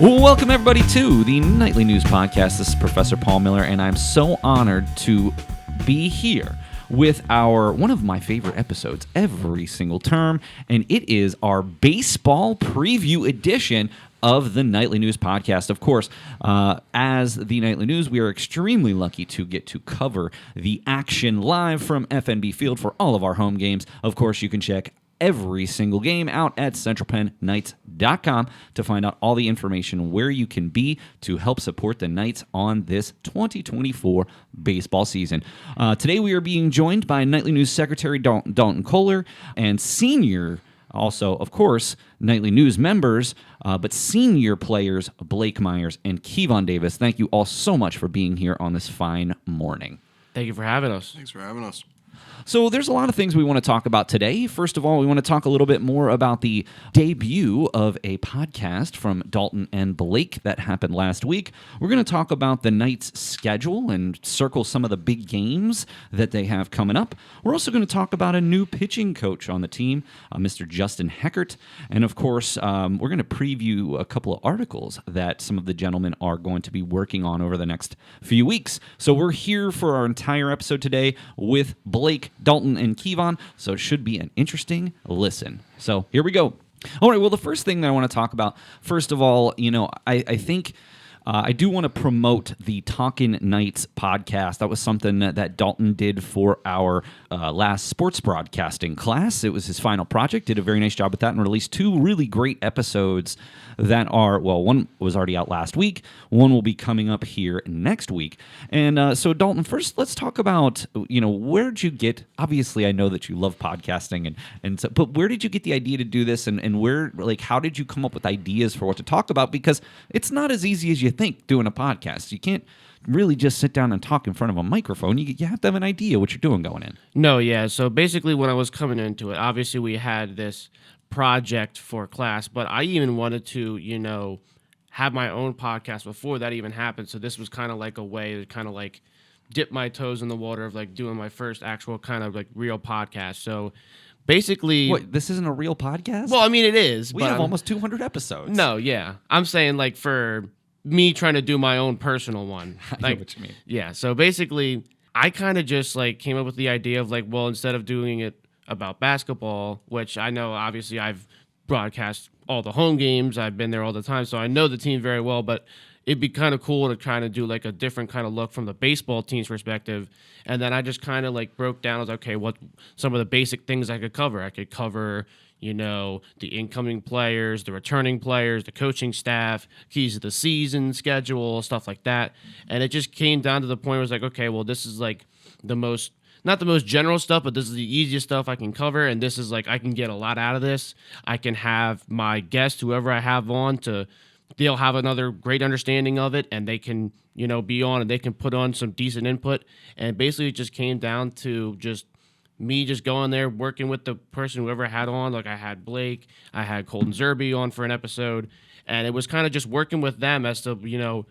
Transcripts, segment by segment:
Well, welcome everybody to the Nightly News Podcast. This is Professor Paul Miller, and I'm so honored to be here with one of my favorite episodes every single term, and it is our baseball preview edition of the Nightly News Podcast. Of course, as the Nightly News, we are extremely lucky to get to cover the action live from FNB Field for all of our home games. Of course, you can check every single game out at centralpennknights.com to find out all the information where you can be to help support the Knights on this 2024 baseball season. Today we are being joined by Nightly News Secretary Dalton Koller and senior, also, of course, Nightly News members, but senior players Blake Myers and Kevon Davis. Thank you all so much for being here on this fine morning. Thank you for having us. Thanks for having us. So there's a lot of things we want to talk about today. First of all, we want to talk a little bit more about the debut of a podcast from Dalton and Blake that happened last week. We're going to talk about the Knights' schedule and circle some of the big games that they have coming up. We're also going to talk about a new pitching coach on the team, Mr. Justin Heckert. And of course, we're going to preview a couple of articles that some of the gentlemen are going to be working on over the next few weeks. So we're here for our entire episode today with Blake, Dalton, and Kevon, so it should be an interesting listen. So here we go. All right, well, the first thing that I want to talk about, first of all, I think I do want to promote the Talkin' Knights podcast. That was something that Dalton did for our last sports broadcasting class. It was his final project. Did a very nice job with that and released two really great episodes that are, well, one was already out last week. One will be coming up here next week. And so, Dalton, first, let's talk about, where'd you get, obviously, I know that you love podcasting, but where did you get the idea to do this, and where, how did you come up with ideas for what to talk about? Because it's not as easy as you think doing a podcast. You can't really just sit down and talk in front of a microphone. You have to have an idea what you're doing going in. No, yeah. So basically when I was coming into it, obviously we had this project for class, but I even wanted to, have my own podcast before that even happened. So this was kind of like a way to kind of like dip my toes in the water of like doing my first actual kind of like real podcast. So basically... What, this isn't a real podcast? Well, I mean, it is. We have almost 200 episodes. No, yeah. I'm saying like for me trying to do my own personal one. I know what you mean. Yeah, so basically, I kind of just like came up with the idea of like, well, instead of doing it about basketball, which I know obviously I've broadcast all the home games, I've been there all the time, so I know the team very well, but it'd be kind of cool to kind of do like a different kind of look from the baseball team's perspective. And then I just kind of like broke down, I was like, okay, what some of the basic things I could cover. I could cover, the incoming players, the returning players, the coaching staff, keys to the season, schedule, stuff like that. And it just came down to the point where it was like, okay, well, this is like not the most general stuff, but this is the easiest stuff I can cover. And this is like, I can get a lot out of this. I can have my guest, whoever I have on, they'll have another great understanding of it, and they can, be on and they can put on some decent input. And basically it just came down to just me just going there, working with the person, whoever I had on. Like I had Blake, I had Colton Zerby on for an episode, and it was kind of just working with them as to,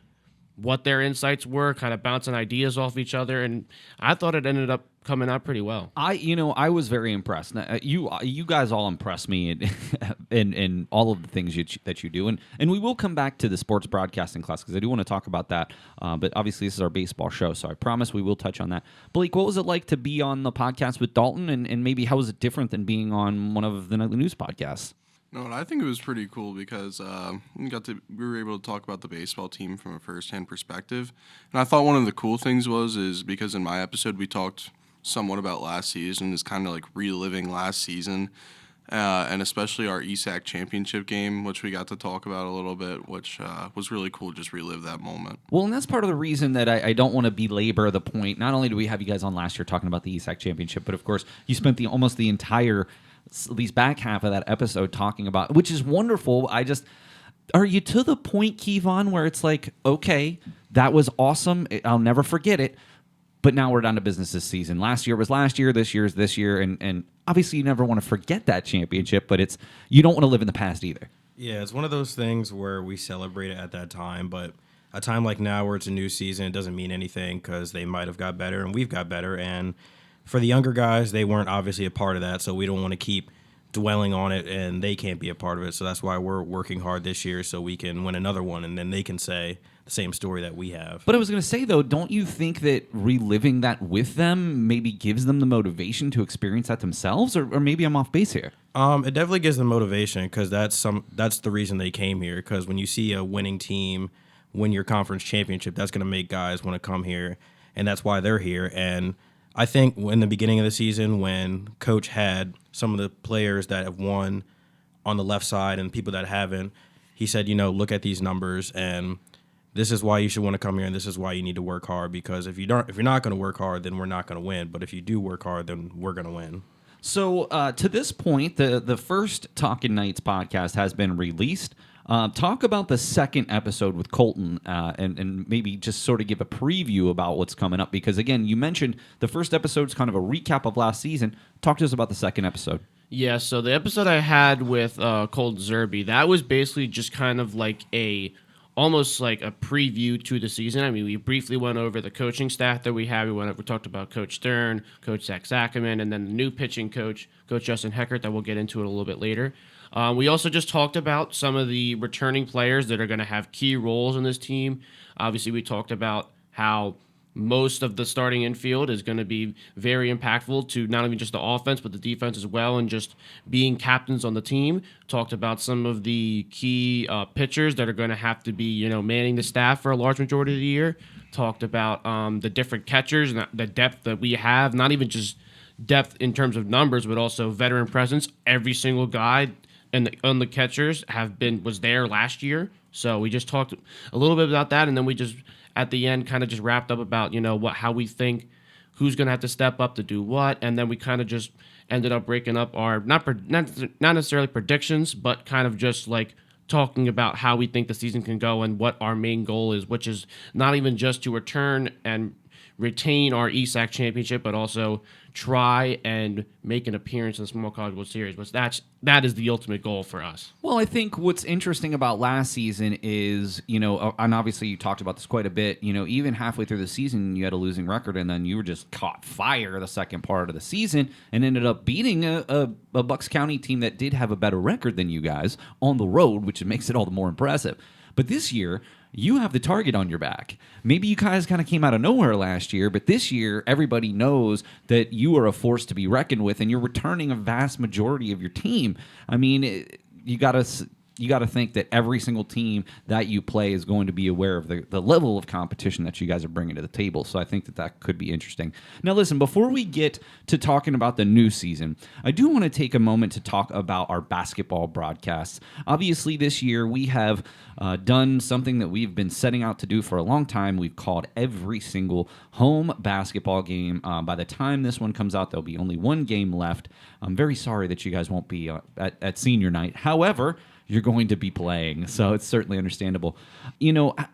what their insights were, kind of bouncing ideas off each other, and I thought it ended up coming out pretty well. I was very impressed. You guys all impress me in all of the things that you do, and we will come back to the sports broadcasting class because I do want to talk about that. But obviously, this is our baseball show, so I promise we will touch on that. Blake, what was it like to be on the podcast with Dalton, and maybe how was it different than being on one of the Nightly News podcasts? No, I think it was pretty cool because we were able to talk about the baseball team from a first-hand perspective. And I thought one of the cool things is because in my episode we talked somewhat about last season, is kind of like reliving last season, and especially our ESAC Championship game, which we got to talk about a little bit, which was really cool, just relive that moment. Well, and that's part of the reason that I don't want to belabor the point. Not only do we have you guys on last year talking about the ESAC Championship, but of course you spent almost the entire, at least back half of that episode talking about, which is wonderful. Are you to the point, Kevon, where it's like, okay, that was awesome, I'll never forget it, but now we're down to business this season. Last year was last year, this year is this year, and obviously you never want to forget that championship, but you don't want to live in the past either. Yeah, it's one of those things where we celebrate it at that time, but a time like now where it's a new season, it doesn't mean anything because they might have got better and we've got better, and for the younger guys, they weren't obviously a part of that, so we don't want to keep dwelling on it, and they can't be a part of it. So that's why we're working hard this year so we can win another one, and then they can say the same story that we have. But I was going to say, though, don't you think that reliving that with them maybe gives them the motivation to experience that themselves? Or maybe I'm off base here. It definitely gives them motivation because that's the reason they came here. Because when you see a winning team win your conference championship, that's going to make guys want to come here, and that's why they're here. And I think in the beginning of the season when Coach had some of the players that have won on the left side and people that haven't, he said, look at these numbers, and this is why you should want to come here, and this is why you need to work hard, because if you're not going to work hard, then we're not going to win. But if you do work hard, then we're going to win. So to this point, the first Talkin' Knights podcast has been released. Talk about the second episode with Colton and maybe just sort of give a preview about what's coming up. Because, again, you mentioned the first episode is kind of a recap of last season. Talk to us about the second episode. Yeah, so the episode I had with Colton Zerby, that was basically just kind of like almost like a preview to the season. I mean, we briefly went over the coaching staff that we have. We talked about Coach Stern, Coach Zach Zackerman, and then the new pitching coach, Coach Justin Heckert, that we'll get into it a little bit later. We also just talked about some of the returning players that are going to have key roles in this team. Obviously, we talked about how most of the starting infield is going to be very impactful to not only just the offense, but the defense as well, and just being captains on the team. Talked about some of the key pitchers that are going to have to be, manning the staff for a large majority of the year. Talked about the different catchers and the depth that we have, not even just depth in terms of numbers, but also veteran presence. Every single guy on the catchers was there last year. So we just talked a little bit about that, and then we just at the end kind of just wrapped up about how we think who's going to have to step up to do what, and then we kind of just ended up breaking up our not necessarily predictions, but kind of just like talking about how we think the season can go and what our main goal is, which is not even just to return and retain our ESAC championship, but also try and make an appearance in the Small College World Series. But that is the ultimate goal for us. Well, I think what's interesting about last season is, and obviously you talked about this quite a bit, even halfway through the season, you had a losing record, and then you were just caught fire the second part of the season and ended up beating a Bucks County team that did have a better record than you guys on the road, which makes it all the more impressive. But this year, you have the target on your back. Maybe you guys kind of came out of nowhere last year, but this year, everybody knows that you are a force to be reckoned with, and you're returning a vast majority of your team. I mean, you got to think that every single team that you play is going to be aware of the level of competition that you guys are bringing to the table. So I think that could be interesting. Now, listen, before we get to talking about the new season, I do want to take a moment to talk about our basketball broadcasts. Obviously, this year we have done something that we've been setting out to do for a long time. We've called every single home basketball game. By the time this one comes out, there'll be only one game left. I'm very sorry that you guys won't be at senior night. However, you're going to be playing, so it's certainly understandable.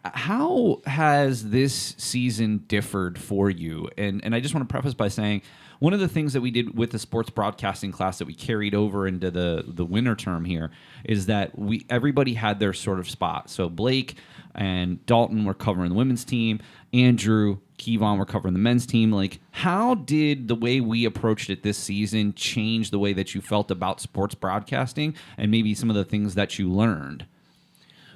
How has this season differed for you? And I just want to preface by saying one of the things that we did with the sports broadcasting class that we carried over into the winter term here is that everybody had their sort of spot. So Blake and Dalton were covering the women's team. Andrew, Kevon were covering the men's team. Like, how did the way we approached it this season change the way that you felt about sports broadcasting and maybe some of the things that you learned?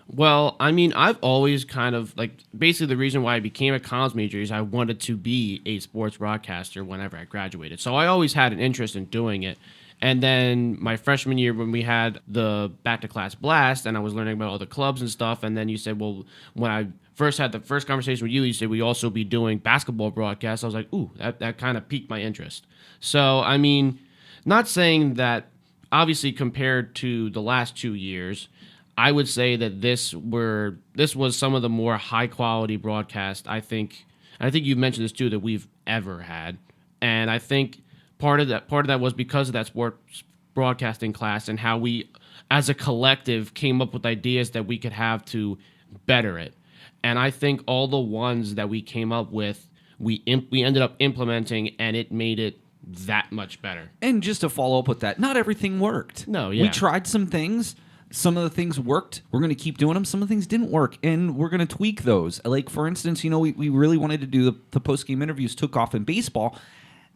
Well, I mean, I've always kind of, basically the reason why I became a comms major is I wanted to be a sports broadcaster whenever I graduated. So I always had an interest in doing it. And then my freshman year when we had the back-to-class blast and I was learning about all the clubs and stuff, and then you said, well, when I first had the first conversation with you, you said we also be doing basketball broadcasts. I was like, ooh, that kind of piqued my interest. So, I mean, not saying that, obviously compared to the last 2 years, I would say that this was some of the more high-quality broadcasts, I think you've mentioned this too, that we've ever had. And I think part of that was because of that sports broadcasting class and how we, as a collective, came up with ideas that we could have to better it. And I think all the ones that we came up with, we ended up implementing, and it made it that much better. And just to follow up with that, not everything worked. No, yeah. We tried some things. Some of the things worked. We're going to keep doing them. Some of the things didn't work, and we're going to tweak those. Like, for instance, we really wanted to do the post-game interviews took off in baseball.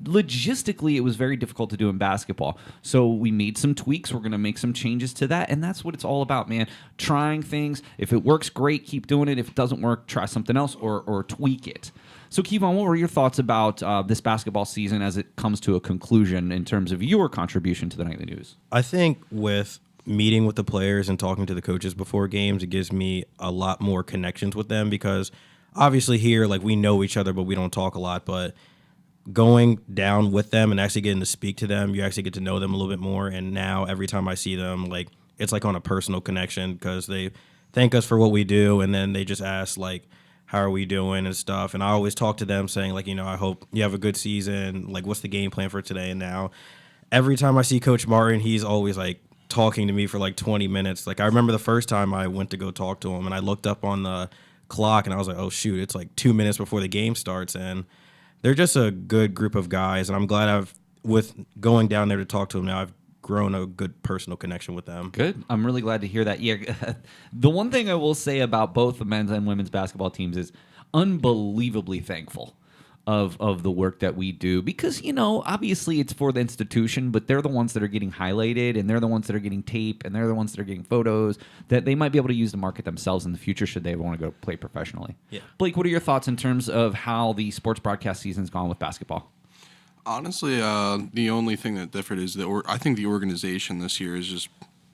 logistically, it was very difficult to do in basketball. So we made some tweaks. We're going to make some changes to that. And that's what it's all about, man. Trying things. If it works, great, keep doing it. If it doesn't work, try something else or tweak it. So, Kevon, what were your thoughts about this basketball season as it comes to a conclusion in terms of your contribution to the Nightly News? I think with meeting with the players and talking to the coaches before games, it gives me a lot more connections with them because obviously here, like, we know each other, but we don't talk a lot. But going down with them and actually getting to speak to them, you actually get to know them a little bit more. And now every time I see them, like, it's like on a personal connection because they thank us for what we do. And then they just ask, like, how are we doing and stuff. And I always talk to them saying, like, I hope you have a good season. Like, what's the game plan for today? And now every time I see Coach Martin, he's always, like, talking to me for, like, 20 minutes. Like, I remember the first time I went to go talk to him, and I looked up on the clock, and I was like, oh, shoot, it's, like, 2 minutes before the game starts. And they're just a good group of guys, and I'm glad with going down there to talk to them now, I've grown a good personal connection with them. Good. I'm really glad to hear that. Yeah, the one thing I will say about both the men's and women's basketball teams is unbelievably thankful of the work that we do because, obviously it's for the institution, but they're the ones that are getting highlighted and they're the ones that are getting tape and they're the ones that are getting photos that they might be able to use to market themselves in the future should they want to go play professionally. Yeah. Blake, what are your thoughts in terms of how the sports broadcast season's gone with basketball? Honestly, the only thing that differed is I think the organization this year is just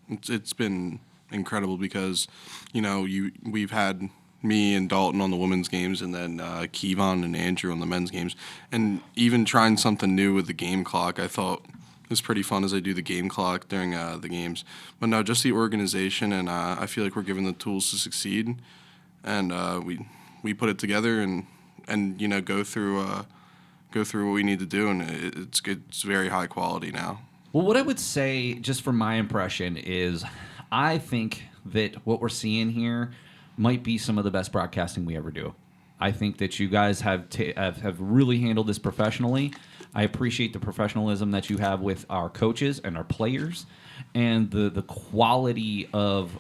it's been incredible because we've had me and Dalton on the women's games and then Kevon and Andrew on the men's games, and even trying something new with the game clock I thought was pretty fun as I do the game clock during the games. But no, just the organization, and I feel like we're given the tools to succeed, and we put it together and go through what we need to do, and it's good. It's very high quality now. Well, what I would say, just from my impression, is I think that what we're seeing here might be some of the best broadcasting we ever do. I think that you guys have really handled this professionally. I appreciate the professionalism that you have with our coaches and our players, and the quality of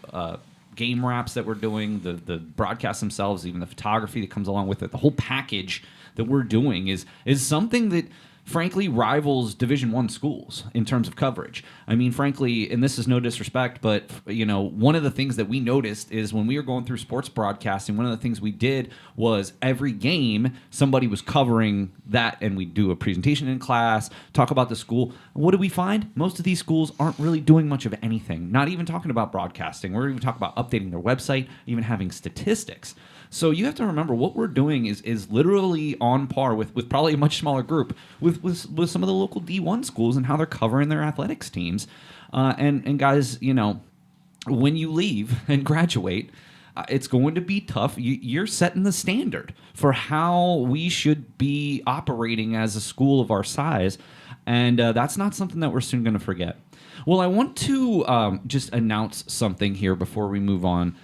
game wraps that we're doing, the broadcasts themselves, even the photography that comes along with it, the whole package that we're doing is something that frankly rivals Division I schools in terms of coverage. I mean, frankly, and this is no disrespect, but one of the things that we noticed is when we were going through sports broadcasting, one of the things we did was every game somebody was covering that, and we'd do a presentation in class, talk about the school. What do we find? Most of these schools aren't really doing much of anything, not even talking about broadcasting. We're even talking about updating their website, even having statistics. So you have to remember what we're doing is literally on par with probably a much smaller group with some of the local D1 schools and how they're covering their athletics teams. And guys, when you leave and graduate, it's going to be tough. You're setting the standard for how we should be operating as a school of our size. And that's not something that we're soon going to forget. Well, I want to just announce something here before we move on.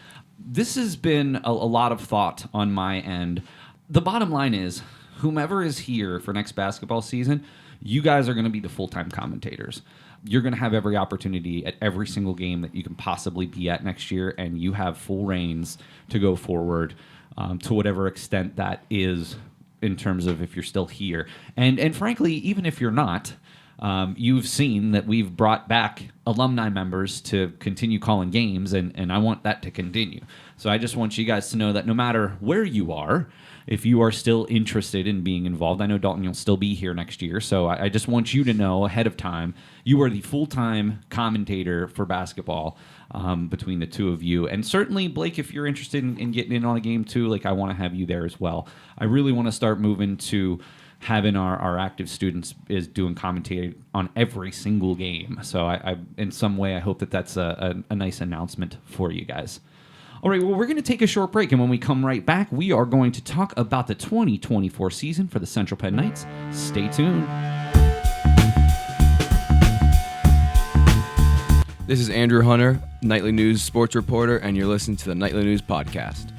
This has been a lot of thought on my end. The bottom line is, whomever is here for next basketball season, you guys are going to be the full-time commentators. You're going to have every opportunity at every single game that you can possibly be at next year, and you have full reins to go forward to whatever extent that is in terms of if you're still here. And frankly, even if you're not, you've seen that we've brought back alumni members to continue calling games, and I want that to continue. So I just want you guys to know that no matter where you are, if you are still interested in being involved, I know, Dalton, you'll still be here next year, so I just want you to know ahead of time, you are the full-time commentator for basketball between the two of you. And certainly, Blake, if you're interested in getting in on a game too, I want to have you there as well. I really want to start moving to having our active students is doing commentating on every single game. So I in some way, I hope that's a nice announcement for you guys. All right, well, we're going to take a short break, and when we come right back, we are going to talk about the 2024 season for the Central Penn Knights. Stay tuned. This is Andrew Hunter, Nightly News sports reporter, and you're listening to the Nightly News podcast.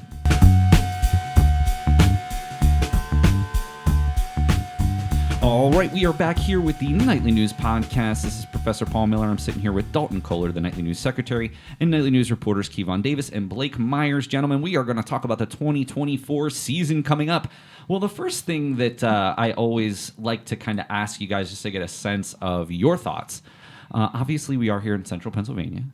All right, we are back here with the Nightly News Podcast. This is Professor Paul Miller. I'm sitting here with Dalton Koller, the Nightly News Secretary, and Nightly News reporters Kevon Davis and Blake Myers. Gentlemen, we are going to talk about the 2024 season coming up. Well, the first thing that I always like to kind of ask you guys just to get a sense of your thoughts. Obviously, we are here in central Pennsylvania.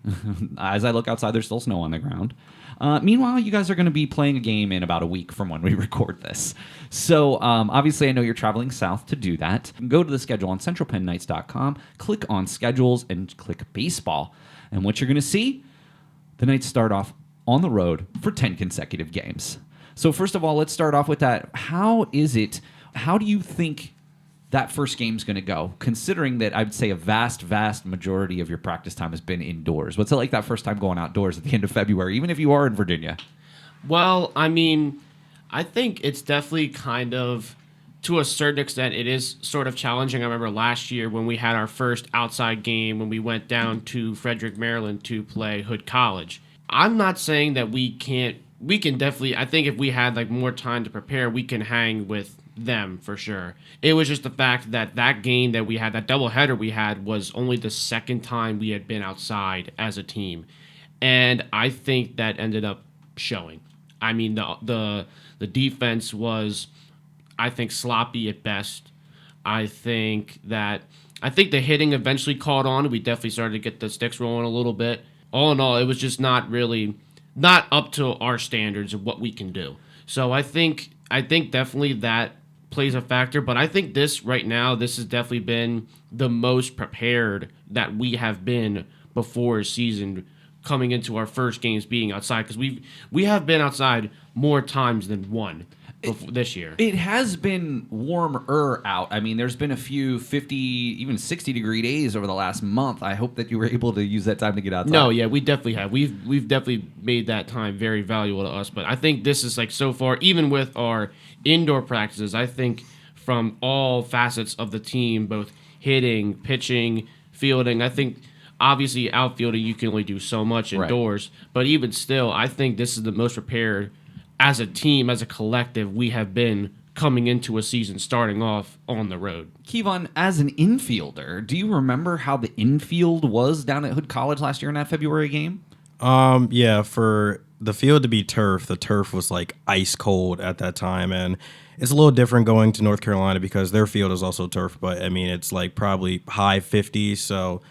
As I look outside, there's still snow on the ground. Meanwhile, you guys are going to be playing a game in about a week from when we record this. So, obviously, I know you're traveling south to do that. Go to the schedule on centralpennknights.com, click on schedules, and click baseball. And what you're going to see, the Knights start off on the road for 10 consecutive games. So, first of all, let's start off with that. How do you think that first game's going to go, considering that I would say a vast majority of your practice time has been indoors? What's it like that first time going outdoors at the end of February, even if you are in Virginia? Well, I mean, I think it's definitely kind of, to a certain extent, it is sort of challenging. I remember last year when we had our first outside game when we went down to Frederick, Maryland to play Hood College. I'm not saying that we can definitely, I think if we had like more time to prepare, we can hang with them for sure. It was just the fact that game that we had, that doubleheader we had, was only the second time we had been outside as a team, and I think that ended up showing. I mean, the defense was, I think, sloppy at best. I think the hitting eventually caught on. We definitely started to get the sticks rolling a little bit. All in all, it was just not up to our standards of what we can do. So I think definitely that plays a factor, but I think this has definitely been the most prepared that we have been before a season coming into our first games being outside, because we have been outside more times than one this year. It has been warmer out. I mean, there's been a few 50, even 60-degree days over the last month. I hope that you were able to use that time to get outside. No, yeah, we definitely have. We've definitely made that time very valuable to us. But I think this is like, so far, even with our indoor practices, I think from all facets of the team, both hitting, pitching, fielding, I think obviously outfielding you can only do so much indoors. Right. But even still, I think this is the most prepared as a team, as a collective, we have been coming into a season starting off on the road. Kevon, as an infielder, do you remember how the infield was down at Hood College last year in that February game? Yeah, for the field to be turf, the turf was like ice cold at that time, and it's a little different going to North Carolina because their field is also turf, but I mean, it's like probably high 50s, so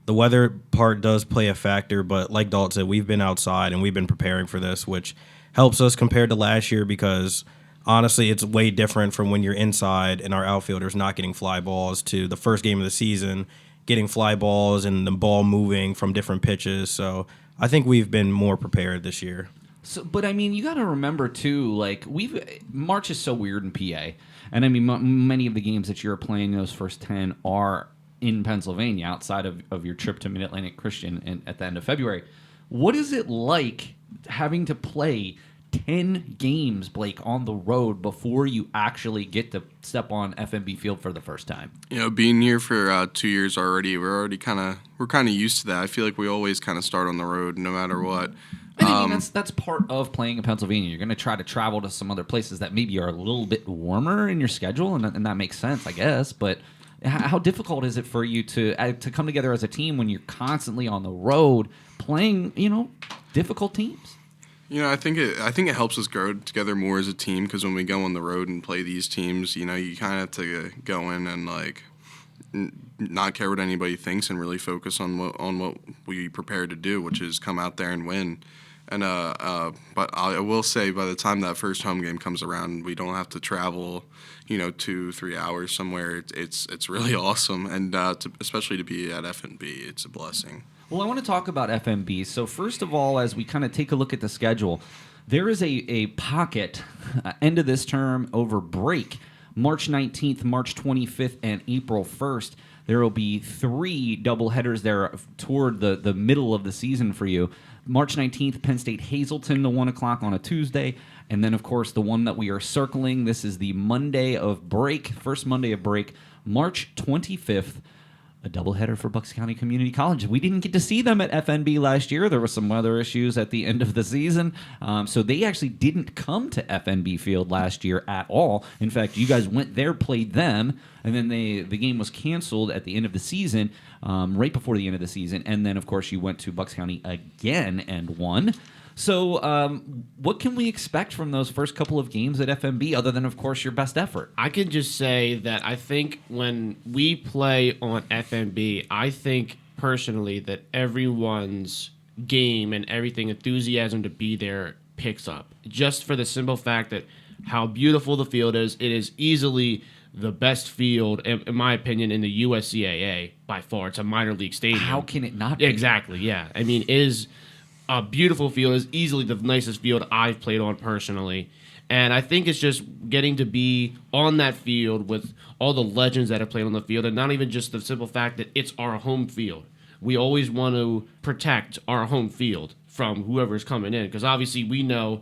the weather part does play a factor, but like Dalton said, we've been outside and we've been preparing for this, which helps us compared to last year because honestly, it's way different from when you're inside and our outfielders not getting fly balls to the first game of the season, getting fly balls and the ball moving from different pitches. So I think we've been more prepared this year. So, but I mean, you got to remember too, like March is so weird in PA, and I mean, many of the games that you're playing, those first 10 are in Pennsylvania outside of your trip to Mid-Atlantic Christian at the end of February. What is it like having to play 10 games, Blake, on the road before you actually get to step on FMB Field for the first time? You know, being here for 2 years already, we're kind of used to that. I feel like we always kind of start on the road no matter what. I mean, that's part of playing in Pennsylvania. You're going to try to travel to some other places that maybe are a little bit warmer in your schedule, and that makes sense, I guess. But how difficult is it for you to come together as a team when you're constantly on the road playing, difficult teams? I think it helps us grow together more as a team because when we go on the road and play these teams, you kind of have to go in and like not care what anybody thinks and really focus on what we prepared to do, which is come out there and win. And but I will say, by the time that first home game comes around, we don't have to travel, 2-3 hours somewhere. It's really awesome, and especially to be at FNB, it's a blessing. Well, I want to talk about FMB. So first of all, as we kind of take a look at the schedule, there is a pocket end of this term over break. March 19th, March 25th, and April 1st. There will be 3 doubleheaders there toward the middle of the season for you. March 19th, Penn State Hazleton to 1 o'clock on a Tuesday. And then, of course, the one that we are circling, this is the Monday of break, first Monday of break, March 25th, a doubleheader for Bucks County Community College. We didn't get to see them at FNB last year. There were some weather issues at the end of the season. So they actually didn't come to FNB Field last year at all. In fact, you guys went there, played them, and then the game was canceled at the end of the season, right before the end of the season. And then, of course, you went to Bucks County again and won. So what can we expect from those first couple of games at FMB other than, of course, your best effort? I can just say that I think when we play on FMB, I think personally that everyone's game and everything, enthusiasm to be there picks up. Just for the simple fact that how beautiful the field is. It is easily the best field, in my opinion, in the USCAA by far. It's a minor league stadium. How can it not be? Exactly, yeah. I mean, it is a beautiful field. It's easily the nicest field I've played on personally. And I think it's just getting to be on that field with all the legends that have played on the field, and not even just the simple fact that it's our home field. We always want to protect our home field from whoever's coming in, because obviously we know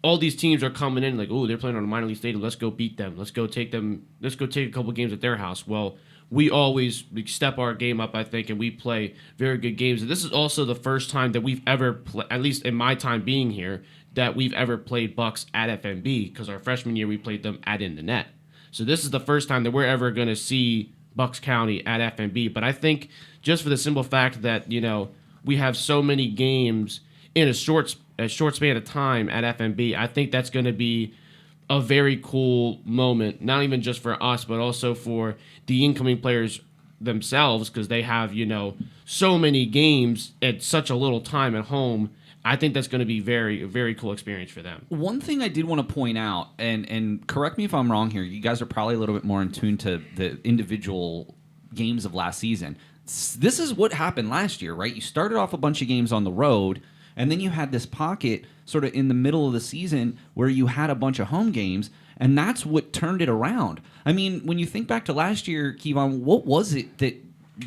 all these teams are coming in like, oh, they're playing on a minor league stadium. Let's go beat them. Let's go take a couple games at their house. Well, we always step our game up, I think, and we play very good games. And this is also the first time that we've ever, at least in my time being here, that we've ever played Bucks at FMB, because our freshman year we played them at In the Net. So this is the first time that we're ever going to see Bucks County at FMB. But I think just for the simple fact that, you know, we have so many games in a short span of time at FMB, I think that's going to be a very cool moment, not even just for us, but also for the incoming players themselves, because they have, you know, so many games at such a little time at home. I think that's going to be a very cool experience for them. One thing I did want to point out, and correct me if I'm wrong here, you guys are probably a little bit more in tune to the individual games of last season. This is what happened last year, right? You started off a bunch of games on the road, and then you had this pocket sort of in the middle of the season where you had a bunch of home games, and that's what turned it around. I mean, when you think back to last year, Kevon, what was it that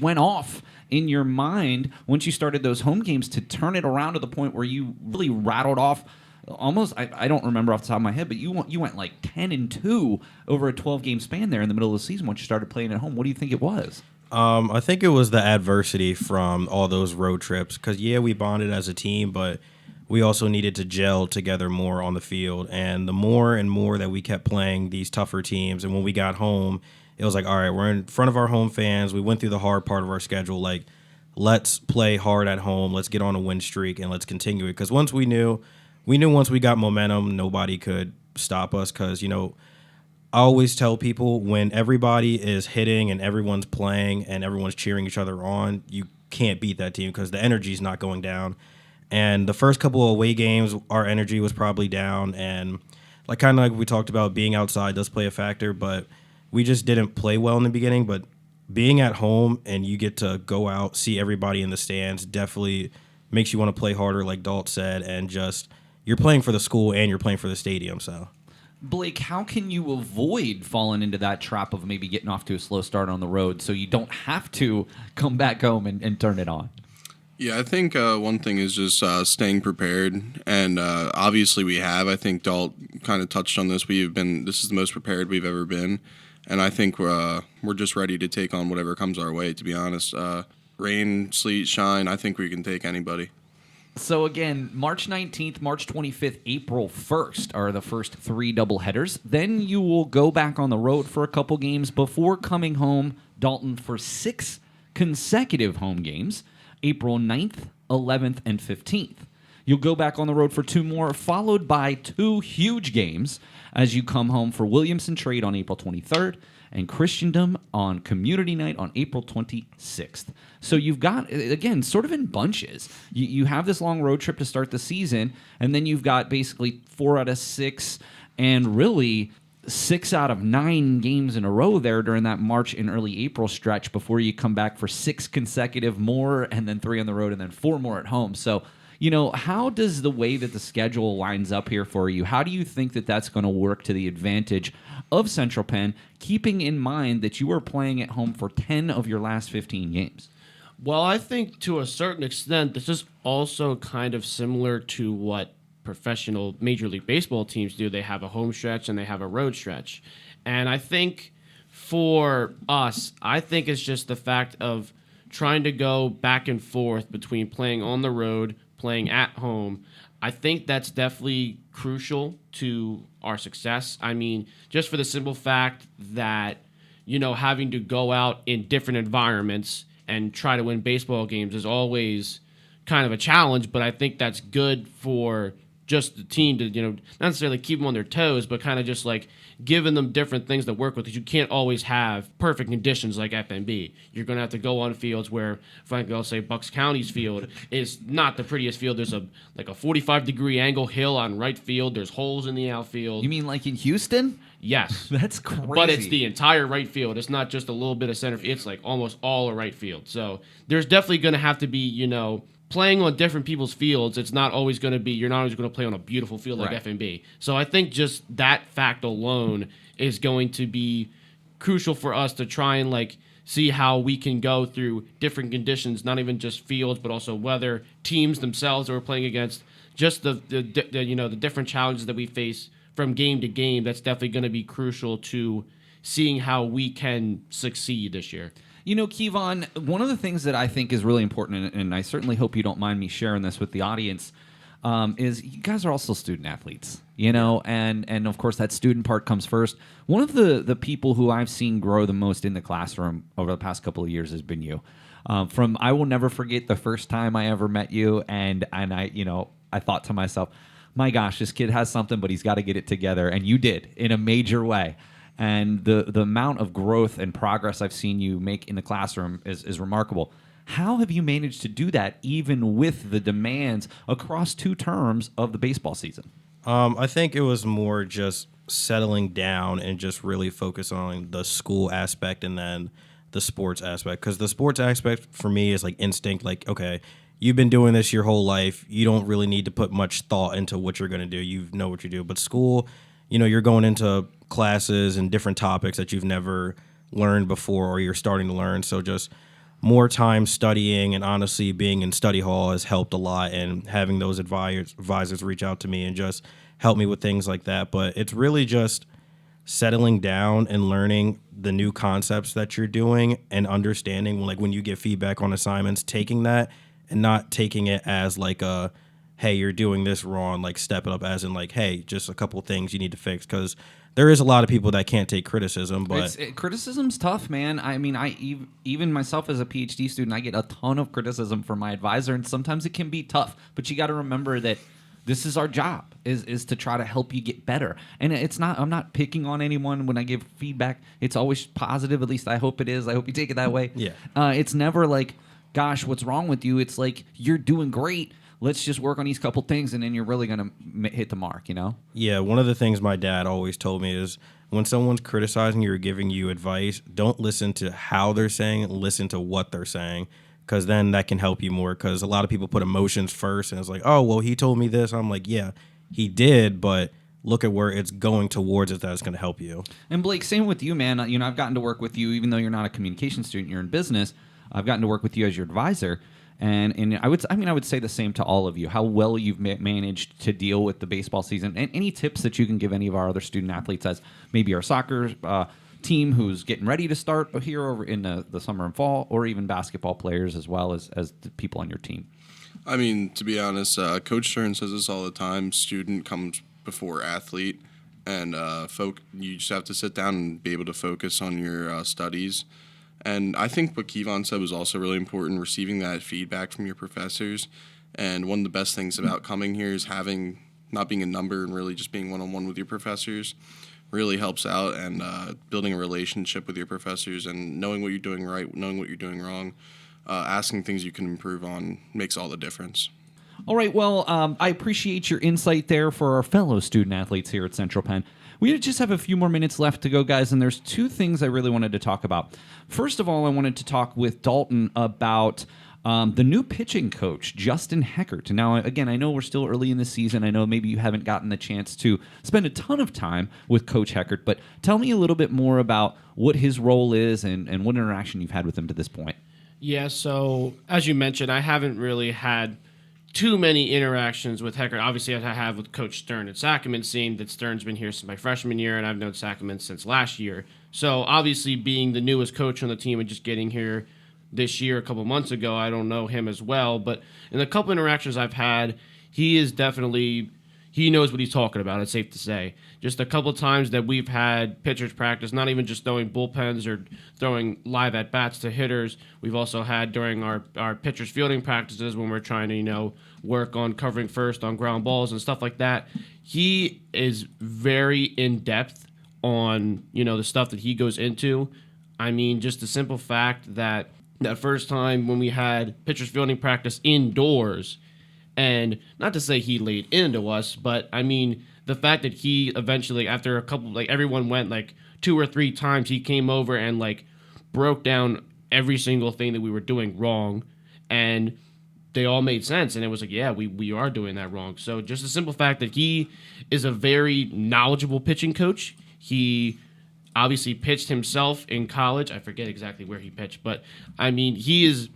went off in your mind once you started those home games to turn it around to the point where you really rattled off almost, I don't remember off the top of my head, but you went like 10-2 over a 12-game span there in the middle of the season once you started playing at home. What do you think it was? I think it was the adversity from all those road trips, because, yeah, we bonded as a team, but we also needed to gel together more on the field. And the more and more that we kept playing these tougher teams, and when we got home, it was like, all right, we're in front of our home fans. We went through the hard part of our schedule. Like, let's play hard at home. Let's get on a win streak, and let's continue it. Because once we knew once we got momentum, nobody could stop us. Because, you know, I always tell people, when everybody is hitting and everyone's playing and everyone's cheering each other on, you can't beat that team because the energy is not going down. And the first couple of away games, our energy was probably down. And like kind of like we talked about, being outside does play a factor, but we just didn't play well in the beginning. But being at home and you get to go out, see everybody in the stands, definitely makes you want to play harder, like Dalt said, and just you're playing for the school and you're playing for the stadium. So, Blake, how can you avoid falling into that trap of maybe getting off to a slow start on the road so you don't have to come back home and turn it on? Yeah, I think one thing is just staying prepared, and obviously we have. I think Dalt kind of touched on this. This is the most prepared we've ever been, and I think we're just ready to take on whatever comes our way, to be honest. Rain, sleet, shine, I think we can take anybody. So again, March 19th, March 25th, April 1st are the first three doubleheaders. Then you will go back on the road for a couple games before coming home, Dalton, for 6 consecutive home games, April 9th, 11th, and 15th. You'll go back on the road for 2 more, followed by 2 huge games as you come home for Williamson Trade on April 23rd and Christendom on Community Night on April 26th. So you've got, again, sort of in bunches. You have this long road trip to start the season, and then you've got basically 4 out of 6 and really 6 out of 9 games in a row there during that March and early April stretch before you come back for 6 consecutive more and then 3 on the road and then 4 more at home. So, you know, how does the way that the schedule lines up here for you, how do you think that that's going to work to the advantage of Central Penn, keeping in mind that you are playing at home for 10 of your last 15 games? Well, I think to a certain extent, this is also kind of similar to what professional Major League Baseball teams do. They have a home stretch and they have a road stretch. And I think For us, I think it's just the fact of trying to go back and forth between playing on the road, playing at home. I think that's definitely crucial to our success. I mean, just for the simple fact that, having to go out in different environments and try to win baseball games is always kind of a challenge, but I think that's good for just the team to, not necessarily keep them on their toes, but kind of just like giving them different things to work with. Because you can't always have perfect conditions like FNB. You're going to have to go on fields where, frankly, I'll say Bucks County's field is not the prettiest field. There's a 45-degree angle hill on right field. There's holes in the outfield. You mean like in Houston? Yes. That's crazy. But it's the entire right field. It's not just a little bit of center field. It's like almost all a right field. So there's definitely going to have to be, playing on different people's fields. It's not always going to be, you're not always going to play on a beautiful field like Right. FNB. So I think just that fact alone is going to be crucial for us to try and see how we can go through different conditions, not even just fields, but also weather, teams themselves that we're playing against, just the different challenges that we face from game to game. That's definitely going to be crucial to seeing how we can succeed this year. Kevon, one of the things that I think is really important, and I certainly hope you don't mind me sharing this with the audience, is you guys are also student athletes, and of course that student part comes first. One of the people who I've seen grow the most in the classroom over the past couple of years has been you. I will never forget the first time I ever met you, and I thought to myself, my gosh, this kid has something, but he's got to get it together, and you did in a major way. And the amount of growth and progress I've seen you make in the classroom is remarkable. How have you managed to do that even with the demands across 2 terms of the baseball season? I think it was more just settling down and just really focus on the school aspect and then the sports aspect. Because the sports aspect for me is like instinct. Like, okay, you've been doing this your whole life. You don't really need to put much thought into what you're going to do. You know what you do. But school, you're going into classes and different topics that you've never learned before or you're starting to learn. So just more time studying and honestly being in study hall has helped a lot, and having those advisors reach out to me and just help me with things like that. But it's really just settling down and learning the new concepts that you're doing and understanding when you get feedback on assignments, taking that and not taking it as hey, you're doing this wrong, step it up as in hey, just a couple things you need to fix, because there is a lot of people that can't take criticism, but criticism's tough, man. I mean, even myself as a PhD student, I get a ton of criticism from my advisor, and sometimes it can be tough. But you got to remember that this is our job, is to try to help you get better. And I'm not picking on anyone when I give feedback. It's always positive. At least I hope it is. I hope you take it that way. Yeah. It's never gosh, what's wrong with you? It's you're doing great. Let's just work on these couple things, and then you're really going to hit the mark, Yeah, one of the things my dad always told me is when someone's criticizing you or giving you advice, don't listen to how they're saying it, listen to what they're saying, because then that can help you more, because a lot of people put emotions first, and it's oh, well, he told me this. I'm yeah, he did, but look at where it's going towards it that's going to help you. And Blake, same with you, man. I've gotten to work with you, even though you're not a communication student, you're in business. I've gotten to work with you as your advisor. And I would say the same to all of you, how well you've managed to deal with the baseball season. And any tips that you can give any of our other student athletes, as maybe our soccer team who's getting ready to start here over in the summer and fall, or even basketball players as well as the people on your team. I mean, to be honest, Coach Stern says this all the time, student comes before athlete. And you just have to sit down and be able to focus on your studies. And I think what Kevon said was also really important, receiving that feedback from your professors. And one of the best things about coming here is not being a number and really just being one-on-one with your professors really helps out, and building a relationship with your professors and knowing what you're doing right, knowing what you're doing wrong, asking things you can improve on makes all the difference. All right, well, I appreciate your insight there for our fellow student athletes here at Central Penn. We just have a few more minutes left to go, guys, and there's 2 things I really wanted to talk about. First of all, I wanted to talk with Dalton about the new pitching coach, Justin Heckert. Now, again, I know we're still early in the season. I know maybe you haven't gotten the chance to spend a ton of time with Coach Heckert, but tell me a little bit more about what his role is and what interaction you've had with him to this point. Yeah, so as you mentioned, I haven't really had too many interactions with Heckert. Obviously, as I have with Coach Stern and Sackerman, seeing that Stern's been here since my freshman year, and I've known Sackerman since last year. So obviously, being the newest coach on the team and just getting here this year a couple months ago, I don't know him as well. But in the couple interactions I've had, he is definitely, he knows what he's talking about, it's safe to say. Just a couple times that we've had pitchers practice, not even just throwing bullpens or throwing live at-bats to hitters. We've also had during our pitchers fielding practices when we're trying to, work on covering first on ground balls and stuff like that. He is very in-depth on, the stuff that he goes into. I mean, just the simple fact that first time when we had pitchers fielding practice indoors, and not to say he laid into us, but I mean, the fact that he eventually, after a couple, everyone went 2 or 3 times, he came over and broke down every single thing that we were doing wrong, and they all made sense. And it was yeah, we are doing that wrong. So just the simple fact that he is a very knowledgeable pitching coach. He obviously pitched himself in college. I forget exactly where he pitched, but I mean, he's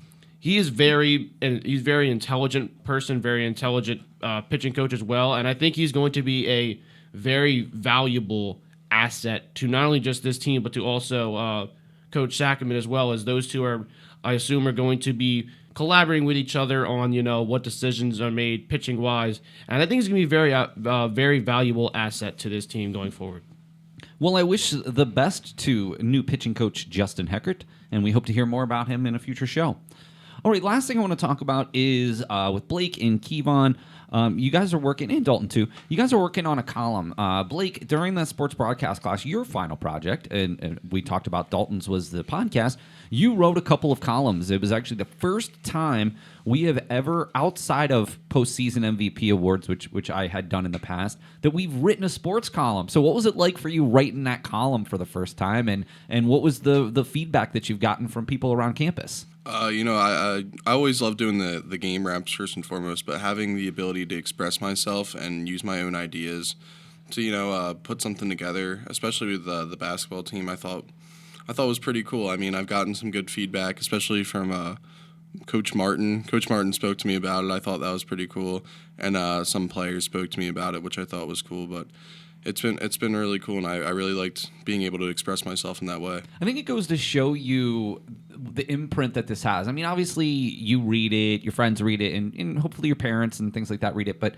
very intelligent person, very intelligent pitching coach as well. And I think he's going to be a very valuable asset to not only just this team, but to also Coach Sackerman as well, as those two are, I assume, are going to be collaborating with each other on, what decisions are made pitching wise. And I think he's going to be a very valuable asset to this team going forward. Well, I wish the best to new pitching coach Justin Heckert, and we hope to hear more about him in a future show. All right, last thing I want to talk about is with Blake and Kevon. You guys are working, and Dalton too, you guys are working on a column. Blake, during that sports broadcast class, your final project, and we talked about Dalton's was the podcast, you wrote a couple of columns. It was actually the first time we have ever, outside of postseason MVP awards, which I had done in the past, that we've written a sports column. So what was it like for you writing that column for the first time, and what was the feedback that you've gotten from people around campus? I always love doing the game wraps first and foremost, but having the ability to express myself and use my own ideas to put something together, especially with the basketball team, I thought was pretty cool. I mean, I've gotten some good feedback, especially from Coach Martin. Coach Martin spoke to me about it. I thought that was pretty cool, and some players spoke to me about it, which I thought was cool. But it's been really cool, and I really liked being able to express myself in that way. I think it goes to show you the imprint that this has. I mean, obviously, you read it, your friends read it, and hopefully your parents and things like that read it, but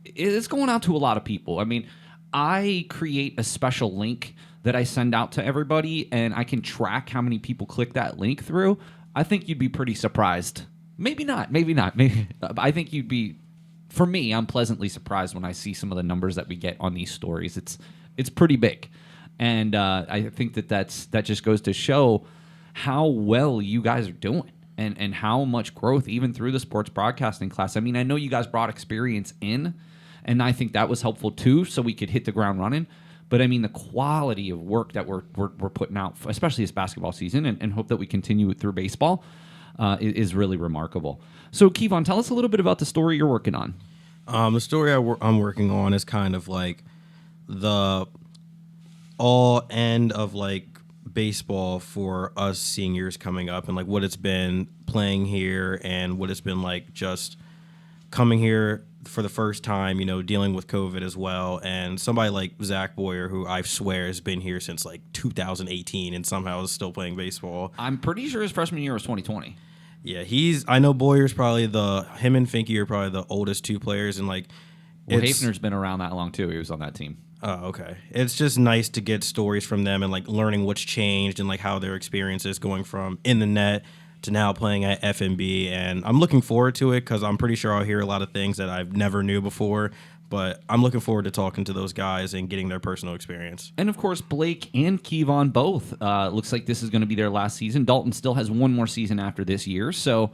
it's going out to a lot of people. I mean, I create a special link that I send out to everybody, and I can track how many people click that link through. I think you'd be pretty surprised. Maybe not. Maybe I think you'd be... For me, I'm pleasantly surprised when I see some of the numbers that we get on these stories. It's pretty big, and I think that just goes to show how well you guys are doing, and how much growth even through the sports broadcasting class. I mean, I know you guys brought experience in, and I think that was helpful too, so we could hit the ground running. But I mean, the quality of work that we're putting out, especially this basketball season, and hope that we continue it through baseball, is really remarkable. So, Kevon, tell us a little bit about the story you're working on. The story I'm working on is kind of like the all end of baseball for us seniors coming up, and what it's been playing here, and what it's been like just coming here for the first time, dealing with COVID as well. And somebody like Zach Boyer, who I swear has been here since 2018 and somehow is still playing baseball. I'm pretty sure his freshman year was 2020. Yeah, I know Boyer's probably him and Finke are probably the oldest two players, and Hafner's been around that long too. He was on that team. Oh, okay. It's just nice to get stories from them and learning what's changed and how their experience is going from in the net to now playing at FMB. And I'm looking forward to it because I'm pretty sure I'll hear a lot of things that I've never knew before. But I'm looking forward to talking to those guys and getting their personal experience. And, of course, Blake and Kevon both. Looks like this is going to be their last season. Dalton still has one more season after this year, so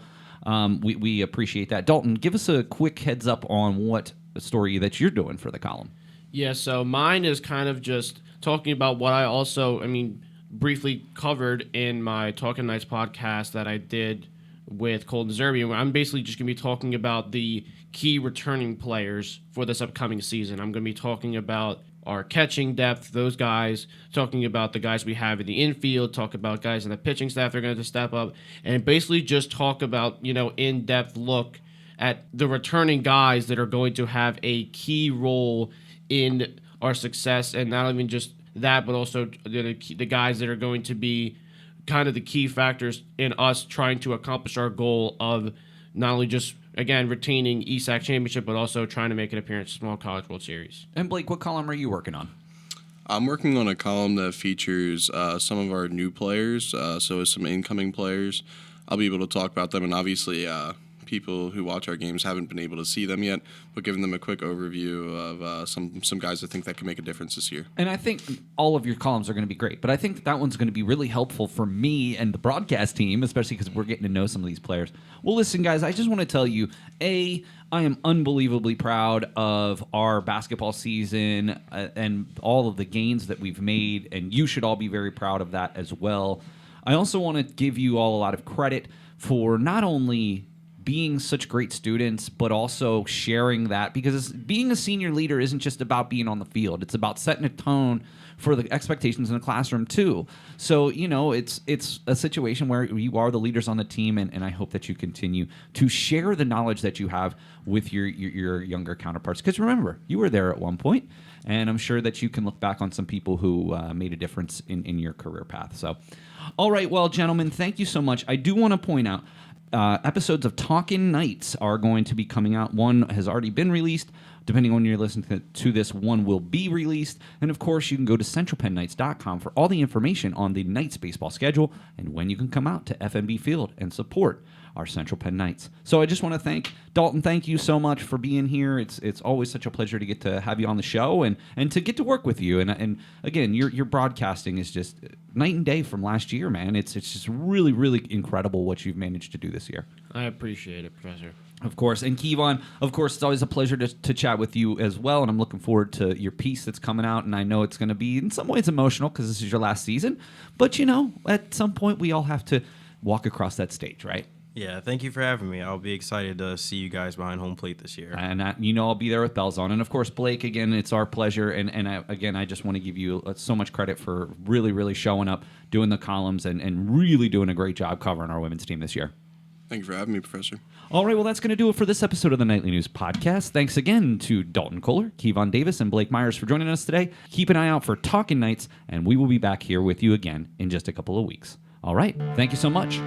we appreciate that. Dalton, give us a quick heads up on what story that you're doing for the column. Yeah, so mine is kind of just talking about what I also, briefly covered in my Talking Knights podcast that I did with Colton Zerby. I'm basically just going to be talking about the key returning players for this upcoming season. I'm going to be talking about our catching depth, those guys, talking about the guys we have in the infield, talk about guys in the pitching staff that are going to step up, and basically just talk about, in-depth look at the returning guys that are going to have a key role in our success, and not even just that, but also the guys that are going to be kind of the key factors in us trying to accomplish our goal of not only just, again, retaining ESAC Championship, but also trying to make an appearance in Small College World Series. And Blake, what column are you working on? I'm working on a column that features some of our new players, so as some incoming players. I'll be able to talk about them, and obviously people who watch our games haven't been able to see them yet, but giving them a quick overview of some guys I think that can make a difference this year. And I think all of your columns are going to be great, but I think that one's going to be really helpful for me and the broadcast team, especially because we're getting to know some of these players. Well, listen, guys, I just want to tell you, I am unbelievably proud of our basketball season and all of the gains that we've made, and you should all be very proud of that as well. I also want to give you all a lot of credit for not only being such great students, but also sharing that, because being a senior leader isn't just about being on the field. It's about setting a tone for the expectations in the classroom too. So, it's a situation where you are the leaders on the team, and I hope that you continue to share the knowledge that you have with your younger counterparts. Because remember, you were there at one point, and I'm sure that you can look back on some people who made a difference in your career path. So, all right, well, gentlemen, thank you so much. I do want to point out, episodes of Talkin' Knights are going to be coming out. One has already been released. Depending on when you're listening to this, one will be released. And, of course, you can go to centralpennknights.com for all the information on the Knights baseball schedule and when you can come out to FMB Field and support our Central Penn Knights. So I just want to thank Dalton. Thank you so much for being here. It's always such a pleasure to get to have you on the show and to get to work with you. And again, your broadcasting is just night and day from last year, man. It's just really, really incredible what you've managed to do this year. I appreciate it, Professor. Of course. And Kevon, of course, it's always a pleasure to chat with you as well. And I'm looking forward to your piece that's coming out. And I know it's going to be in some ways emotional because this is your last season. But, at some point we all have to walk across that stage, right? Yeah, thank you for having me. I'll be excited to see you guys behind home plate this year. And I'll be there with bells on. And of course, Blake, again, it's our pleasure. And I just want to give you so much credit for really, really showing up, doing the columns, and really doing a great job covering our women's team this year. Thank you for having me, Professor. All right, well, that's going to do it for this episode of the Nightly News Podcast. Thanks again to Dalton Koller, Kevon Davis, and Blake Myers for joining us today. Keep an eye out for Talkin' Knights, and we will be back here with you again in just a couple of weeks. All right, thank you so much.